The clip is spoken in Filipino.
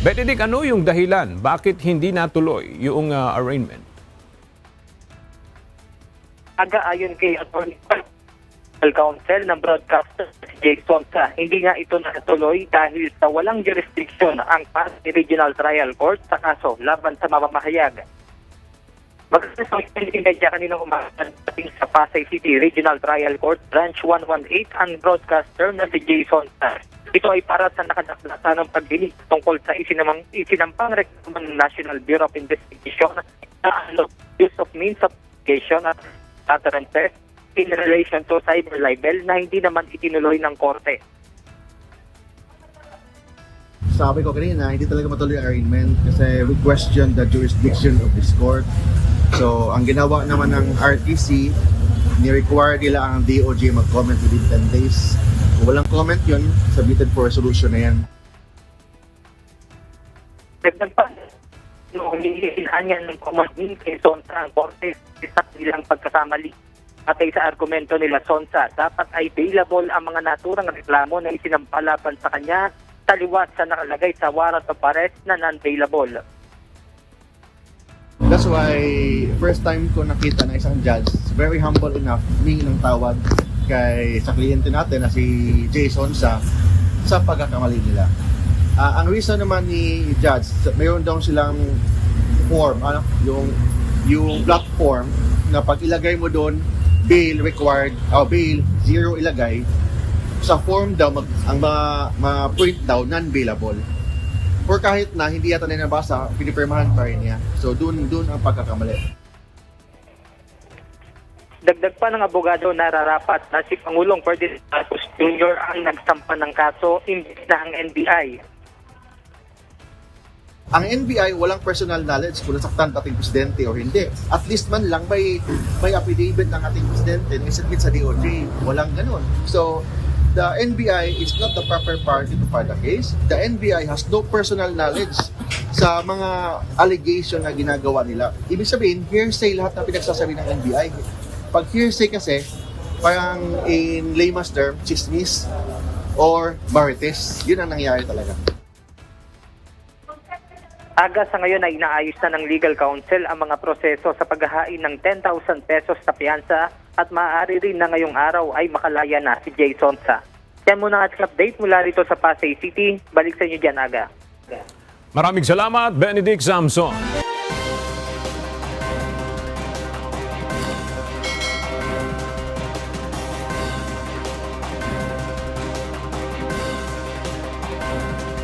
Benedict, ano yung dahilan? Bakit hindi natuloy yung arraignment? Ayon kay Attorney Council ng broadcaster si Jay Sonsa, hindi nga ito natuloy dahil sa walang jurisdiction ang Pasay Regional Trial Court sa kaso laban sa mamamahayag. Magkakaroon sa media kanina umaga sa Pasay City Regional Trial Court Branch 118 ang broadcaster na si Jay Sonsa. Ito ay para sa nakadaklasa ng pagdinig tungkol sa isinampang reklamo ng National Bureau of Investigation na use of means of communication at utterances in relation to cyber libel na hindi naman itinuloy ng korte. Sabi ko kanina, hindi talaga matuloy ang arraignment kasi we question the jurisdiction of this court. So, ang ginawa naman ng RTC, ni-require nila ang DOJ mag-comment within 10 days. Kung walang comment yun, submitted for resolution na yan. Dagdag pa, humihilaan yan ng commanding kay Sonsa ang korte sa kanilang pagkakamali. Patay sa argumento nila Sonsa, dapat ay bailable ang mga naturang reklamo na isinampalaban sa kanya taliwas sa nakalagay sa warrant of arrest na non-bailable. That's why first time ko nakita na isang judge very humble enough humingi ng tawad sa kliyente natin na si Jay Sonsa sa pagkakamali nila. Ang reason naman ni judge, mayroon daw silang form, yung black form na pag ilagay mo doon bail required, bail zero ilagay sa form daw ang ma-print daw non-bailable. Or kahit na hindi yata na nabasa, pinipirmahan pa rin niya. So dun ang pagkakamali. Dagdag pa ng abogado, nararapat na si Pangulong Ferdinand Marcos Jr. ang nagsampa ng kaso imbes na ang NBI. Ang NBI walang personal knowledge kung nasaktan ating presidente o hindi. At least man lang may affidavit ng ating presidente na isubmit sa DOJ. Walang ganun. So, the NBI is not the proper party to file the case. The NBI has no personal knowledge sa mga allegation na ginagawa nila. Ibig sabihin, hearsay lahat na pinagsasabi ng NBI. Pag hearsay kasi, parang in layman's term, chismis or marites. Yun ang nangyayari talaga. Aga sa ngayon ay inaayos na ng legal counsel ang mga proseso sa paghahain ng 10,000 pesos na piyansa at maaari rin na ngayong araw ay makalaya na si Jay Sonsa. Yan muna ang update mula rito sa Pasay City. Balik sa inyo dyan, Aga. Maraming salamat, Benedict Samson.